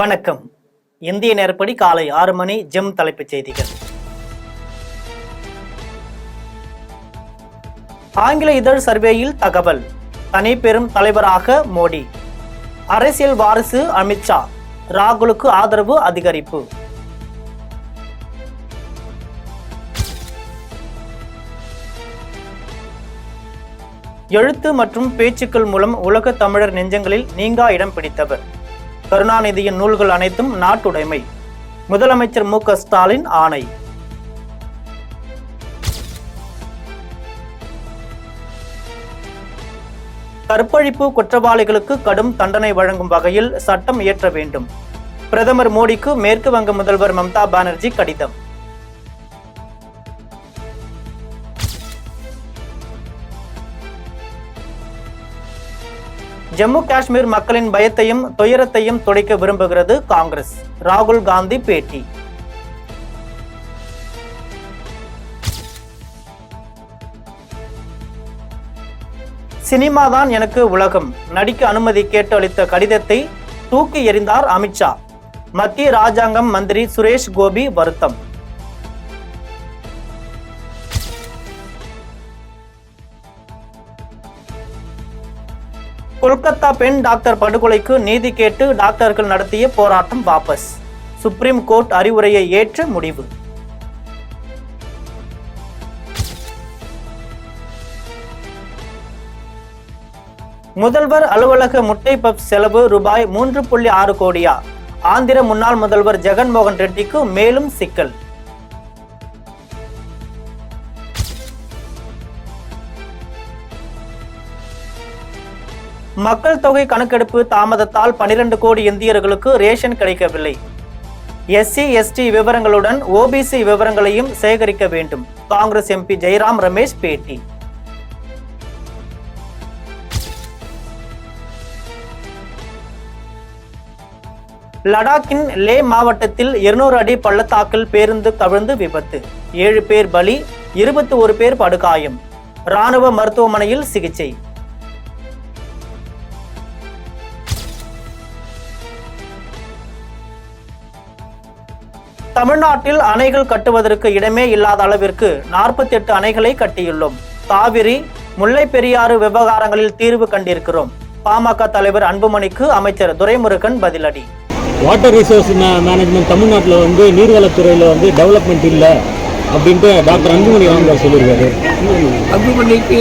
வணக்கம். இந்திய நேரப்படி காலை 6 மணி. ஜெம் தலைப்புச் செய்திகள். ஆங்கில இதழ் சர்வேயில் தகவல். தனி பெரும் தலைவராக மோடி. அரசியல் வாரிசு அமித்ஷா. ராகுலுக்கு ஆதரவு அதிகரிப்பு. எழுத்து மற்றும் பேச்சுக்கள் மூலம் உலக தமிழர் நெஞ்சங்களில் நீங்கா இடம் பிடித்தவர். கருணாநிதியின் நூல்கள் அனைத்தும் நாட்டுடைமை. முதலமைச்சர் மு.க. ஸ்டாலின் ஆணை. கற்பழிப்பு குற்றவாளிகளுக்கு கடும் தண்டனை வழங்கும் வகையில் சட்டம் இயற்ற வேண்டும். பிரதமர் மோடிக்கு மேற்கு வங்க முதல்வர் மம்தா பானர்ஜி கடிதம். ஜம்மு காஷ்மீர் மக்களின் பயத்தையும் துயரத்தையும் துடைக்க விரும்புகிறது காங்கிரஸ். ராகுல் காந்தி பேட்டி. சினிமாதான் எனக்கு உலகம். நடிக்க அனுமதி கேட்டு அளித்த கடிதத்தை தூக்கி எறிந்தார் அமித்ஷா. மத்திய ராஜாங்கம் மந்திரி சுரேஷ் கோபி வருத்தம். கொல்கத்தா பெண் டாக்டர் படுகொலைக்கு நீதி கேட்டு டாக்டர்கள் நடத்திய போராட்டம் வாபஸ். சுப்ரீம் கோர்ட் அறிவுரையை ஏற்று முடிவு. முதல்வர் அலுவலக முட்டை பப் செலவு ரூபாய் 3.6 கோடியா? ஆந்திர முன்னாள் முதல்வர் ஜெகன்மோகன் ரெட்டிக்கு மேலும் சிக்கல். மக்கள் தொகை கணக்கெடுப்பு தாமதத்தால் 12 கோடி இந்தியர்களுக்கு ரேஷன் கிடைக்கவில்லை. எஸ்சி எஸ்டி விவரங்களுடன் ஓபிசி விவரங்களையும் சேகரிக்க வேண்டும். காங்கிரஸ் எம்பி ஜெய்ராம் ரமேஷ் பேட்டி. லடாக்கின் லே மாவட்டத்தில் 200 அடி பள்ளத்தாக்கில் பேருந்து கவிழ்ந்து விபத்து. 7 பேர் பலி, 21 பேர் படுகாயம். ராணுவ மருத்துவமனையில் சிகிச்சை. தமிழ்நாட்டில் அணைகள் கட்டுவதற்கு இடமே இல்லாத அளவிற்கு 48 அணைகளை கட்டியுள்ளோம். காவிரி, முல்லை பெரியாறு விவகாரங்களில் தீர்வு கண்டிருக்கிறோம். பாமக தலைவர் அன்புமணிக்கு அமைச்சர் துரைமுருகன் பதிலடி. வாட்டர் ரிசோர்ஸ் மேனேஜ்மெண்ட் தமிழ்நாட்டில் நீர்வளத்துறையில் டெவலப்மெண்ட் இல்லை அப்படின்ட்டு டாக்டர் அன்புமணி ராமதாஸ் சொல்லியிருக்காரு. அன்புமணிக்கு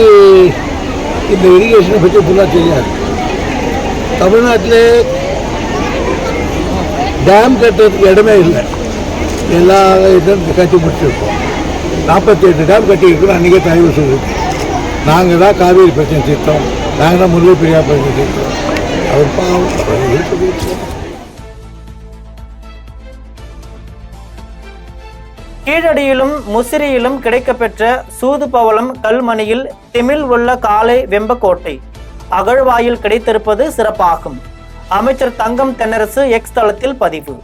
இந்த இரிகேஷனை பற்றி ஃபுல்லாக தெரியாது. தமிழ்நாட்டில் டேம் கட்டுறதுக்கு இடமே இல்லை. எல்லா இதுவும் கட்டி முடிச்சிருக்கோம். 48 டேம் கட்டியிருக்கிறோம். அன்றைக்கே தயவு சொல்லியிருக்கோம். நாங்கள் தான் காவேரி பிரச்சனை தீர்த்தோம், நாங்கள் தான் முல்லை பெரியார் பிரச்சனை தீர்த்தோம். அவர் பாவம். கீழடியிலும் முசிறியிலும் கிடைக்கப்பெற்ற சூது பவளம் கல்மணியில் திமிழ் உள்ள காலை வெம்பக்கோட்டை அகழ்வாயில் கிடைத்திருப்பது சிறப்பாகும். அமைச்சர் தங்கம் தென்னரசு எக்ஸ் தளத்தில் பதிவு.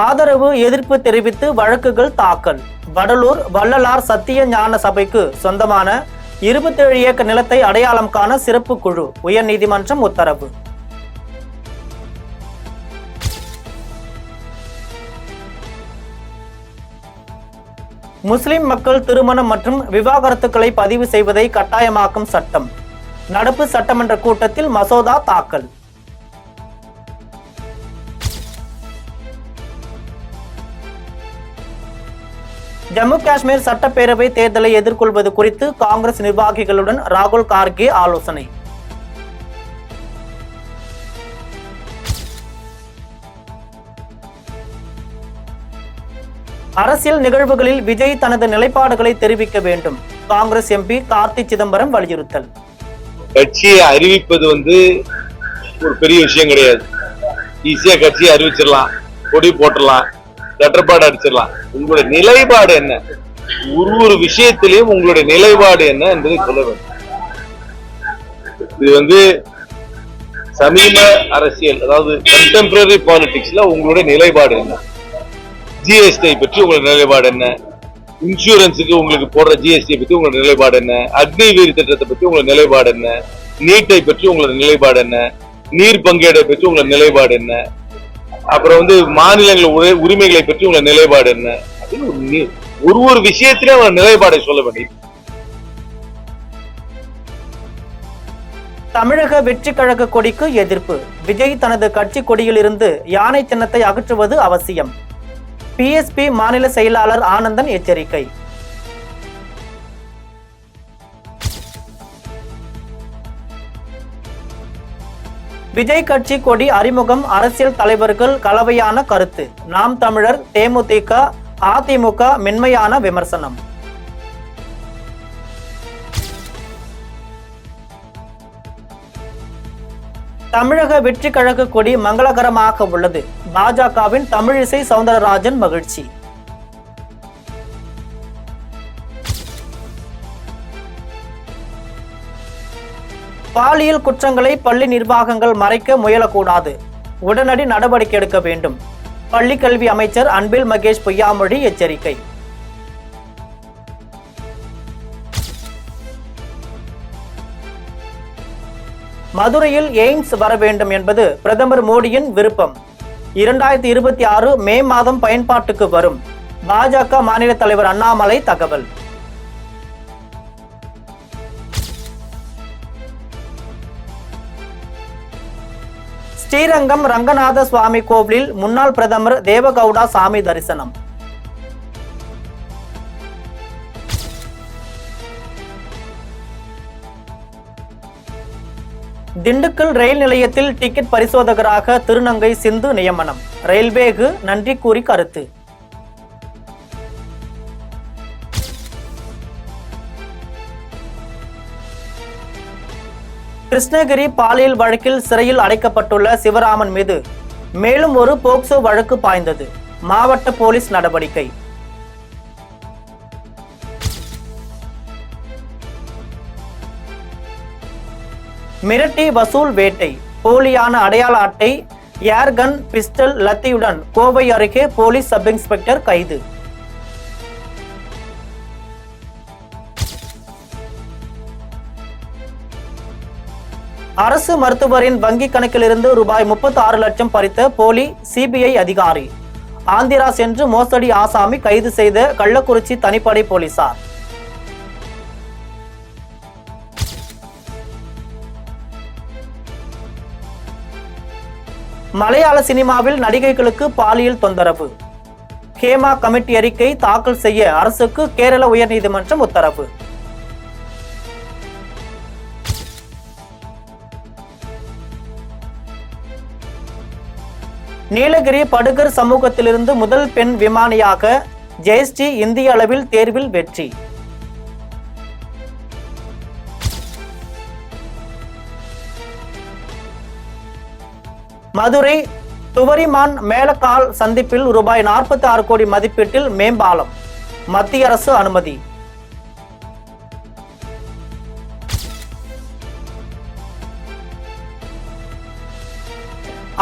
ஆதரவு எதிர்ப்பு தெரிவித்து வழக்குகள் தாக்கல். வடலூர் வள்ளலார் சத்திய ஞான சபைக்கு சொந்தமான 27 ஏக்கர் நிலத்தை அடையாளம் காண சிறப்பு குழு. உயர்நீதிமன்றம் உத்தரவு. முஸ்லிம் மக்கள் திருமணம் மற்றும் விவாகரத்துக்களை பதிவு செய்வதை கட்டாயமாக்கும் சட்டம். நடப்பு சட்டமன்ற கூட்டத்தில் மசோதா தாக்கல். ஜம்மு காஷ்மீர் சட்டப்பேரவை தேர்தலை எதிர்கொள்வது குறித்து காங்கிரஸ் நிர்வாகிகளுடன் ராகுல் கார்கே ஆலோசனை. அரசியல் நிகழ்வுகளில் விஜய் தனது நிலைப்பாடுகளை தெரிவிக்க வேண்டும். காங்கிரஸ் எம்பி கார்த்தி சிதம்பரம் வலியுறுத்தல். கட்சியை அறிவிப்பது ஒரு பெரிய விஷயம் கிடையாது. ஈஸியா கட்சியை அறிவிச்சிடலாம், கொடி போட்டுடலாம், லெட்டர்பாடு அடிச்சிடலாம். உங்களுடைய நிலைப்பாடு என்ன, ஒரு விஷயத்திலையும் உங்களுடைய நிலைப்பாடு என்ன என்பதை சொல்ல வேண்டும். இது சமீப அரசியல், அதாவது கண்டெம்பரரி பாலிடிக்ஸ்ல உங்களுடைய நிலைப்பாடு என்ன, ஜிஎஸ்டி பற்றி உங்களுடைய நிலைப்பாடு என்ன, இன்சூரன்ஸுக்கு உங்களுக்கு போடுற ஜிஎஸ்டி பத்தி உங்களோட நிலைப்பாடு என்ன, அக்னி வீர் திட்டத்தை பத்தி உங்களோட நிலைப்பாடு என்ன, நீட்டை பற்றி உங்களோட நிலைப்பாடு என்ன, நீர் பங்கீடை பற்றி உங்களோட நிலைப்பாடு என்ன, அப்புறம் மாநிலங்கள் உரிமைகளை பற்றி உங்களோட நிலைப்பாடு என்ன, அப்படின்னு ஒரு விஷயத்திலே உங்களோட நிலைப்பாடை சொல்ல வேண்டியது. தமிழக வெற்றி கழக கொடிக்கு எதிர்ப்பு. விஜய் தனது கட்சி கொடியில் இருந்து யானை சின்னத்தை அகற்றுவது அவசியம். பிஎஸ்பி மாநில செயலாளர் ஆனந்தன் எச்சரிக்கை. விஜய் கட்சி கொடி அறிமுகம். அரசியல் தலைவர்கள் கலவையான கருத்து. நாம் தமிழர், தேமுதிக, அதிமுக மென்மையான விமர்சனம். தமிழக வெற்றி கழக கொடி மங்களகரமாக உள்ளது. பாஜகவின் தமிழிசை சவுந்தரராஜன் மகிழ்ச்சி. பாலியல் குற்றங்களை பள்ளி நிர்வாகங்கள் மறைக்க முயலக்கூடாது. உடனடி நடவடிக்கை எடுக்க வேண்டும். பள்ளி கல்வி அமைச்சர் அன்பில் மகேஷ் பொய்யாமொழி எச்சரிக்கை. மதுரையில் எய்ம்ஸ் வர வேண்டும் என்பது பிரதமர் மோடியின் விருப்பம். 2026 மே மாதம் பயன்பாட்டுக்கு வரும். பாஜக மாநில தலைவர் அண்ணாமலை தகவல். ஸ்ரீரங்கம் ரங்கநாத சுவாமி கோவிலில் முன்னாள் பிரதமர் தேவகவுடா சாமி தரிசனம். திண்டுக்கல் ரயில் நிலையத்தில் டிக்கெட் பரிசோதகராக திருநங்கை சிந்து நியமனம். ரயில்வேக்கு நன்றி கூறி கருத்து. கிருஷ்ணகிரி பாலியல் வழக்கில் சிறையில் அடைக்கப்பட்டுள்ள சிவராமன் மீது மேலும் ஒரு போக்சோ வழக்கு பாய்ந்தது. மாவட்ட போலீஸ் நடவடிக்கை. மிரட்டி வசூல் வேட்டை. போலியான அடையாள அட்டை, ஏர்கன், பிஸ்டல், லத்தியுடன் கோவை அருகே போலீஸ் சப் இன்ஸ்பெக்டர் கைது. அரசு மருத்துவரின் வங்கி கணக்கிலிருந்து ரூபாய் 36 லட்சம் பறித்த போலி சிபிஐ அதிகாரி. ஆந்திரா சென்று மோசடி ஆசாமி கைது செய்த கள்ளக்குறிச்சி தனிப்படை போலீசார். மலையாள சினிமாவில் நடிகைகளுக்கு பாலியல் தொந்தரவு. ஹேமா கமிட்டி அறிக்கை தாக்கல் செய்ய அரசுக்கு கேரள உயர்நீதிமன்றம் உத்தரவு. நீலகிரி படுகர் சமூகத்திலிருந்து முதல் பெண் விமானியாக ஜெயஸ்ரீ இந்திய அளவில் தேர்வில் வெற்றி. மதுரை துவரிமான் மேலக்கால் சந்திப்பில் ரூபாய் 46 கோடி மதிப்பீட்டில் மேம்பாலம். மத்திய அரசு அனுமதி.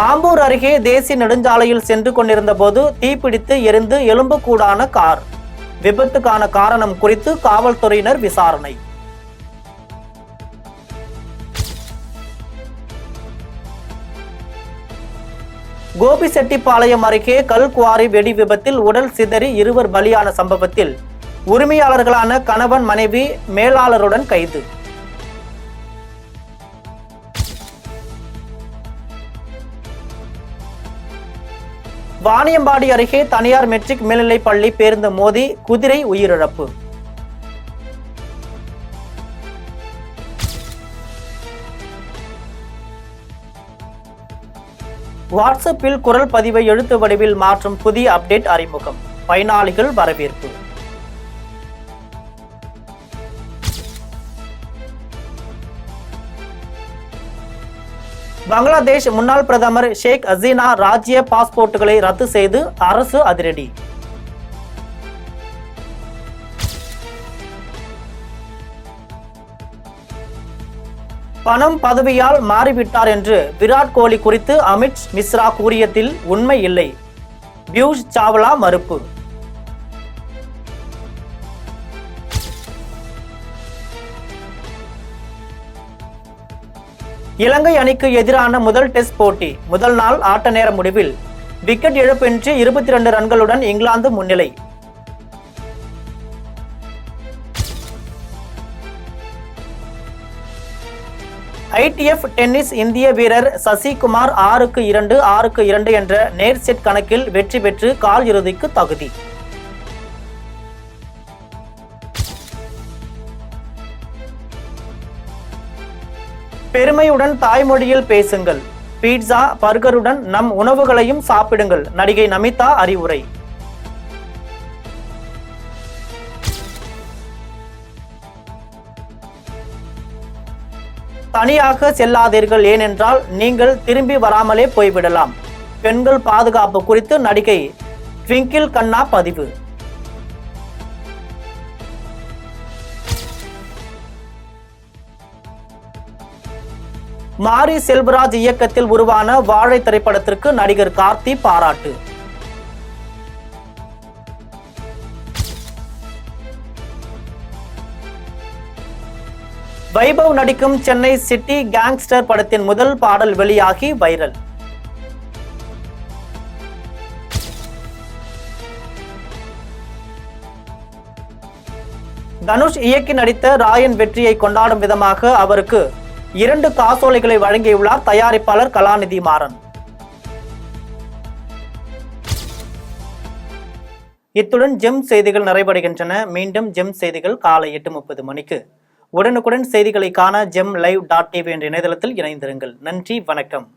ஆம்பூர் அருகே தேசிய நெடுஞ்சாலையில் சென்று கொண்டிருந்த போது தீப்பிடித்து எரிந்து எலும்புக்கூடான கார். விபத்துக்கான காரணம் குறித்து காவல்துறையினர் விசாரணை. கோபிசெட்டிப்பாளையம் அருகே கல்குவாரி வெடி விபத்தில் உடல் சிதறி 2 பலியான சம்பவத்தில் உரிமையாளர்களான கணவன் மனைவி மேலாளருடன் கைது. வாணியம்பாடி அருகே தனியார் மெட்ரிக் மேல்நிலைப் பள்ளி பேருந்து மோதி குதிரை உயிரிழப்பு. வாட்ஸ்அப்பில் குரல் பதிவை எழுத்து வடிவில் மாற்றும் புதிய அப்டேட் அறிமுகம். பயனாளிகள் வரவேற்பு. பங்களாதேஷ் முன்னாள் பிரதமர் ஷேக் ஹசீனா ராஜ்ய பாஸ்போர்ட்டுகளை ரத்து செய்து அரசு அதிரடி. பணம் பதவியால் மாறிவிட்டார் என்று விராட் கோலி குறித்து அமித் மிஸ்ரா கூறியதில் உண்மை இல்லை. பியூஷ் சாவ்லா மறுப்பு. இலங்கை அணிக்கு எதிரான முதல் டெஸ்ட் போட்டி முதல் நாள் ஆட்ட நேர முடிவில் விக்கெட் இழப்பின்றி 22 ரன்களுடன் இங்கிலாந்து முன்னிலை. ITF டென்னிஸ் இந்திய வீரர் சசிகுமார் 6-2, 6-2 என்ற நேர் செட் கணக்கில் வெற்றி பெற்று கால் இறுதிக்கு தகுதி. பெருமையுடன் தாய்மொழியில் பேசுங்கள். பீட்சா பர்கருடன் நம் உணவுகளையும் சாப்பிடுங்கள். நடிகை நமிதா அறிவுரை. தனியாக செல்லாதீர்கள், ஏனென்றால் நீங்கள் திரும்பி வராமலே போய்விடலாம். பெண்கள் பாதுகாப்பு குறித்து நடிகை ட்விங்கிள் கண்ணா பதிவு. மாரி செல்வராஜ் இயக்கத்தில் உருவான வாழை திரைப்படத்திற்கு நடிகர் கார்த்தி பாராட்டு. வைபவ் நடிக்கும் சென்னை சிட்டி கேங்ஸ்டர் படத்தின் முதல் பாடல் வெளியாகி வைரல். தனுஷ் இயக்கி நடித்த ராயன் வெற்றியை கொண்டாடும் விதமாக அவருக்கு 2 காசோலைகளை வழங்கியுள்ளார் தயாரிப்பாளர் கலாநிதி மாறன். இத்துடன் ஜெம் செய்திகள் நிறைவடைகின்றன. மீண்டும் ஜெம் செய்திகள் காலை 8:30 மணிக்கு. உடனுக்குடன் செய்திகளை காண GemLive.tv என்ற இணையதளத்தில் இணைந்திருங்கள். நன்றி, வணக்கம்.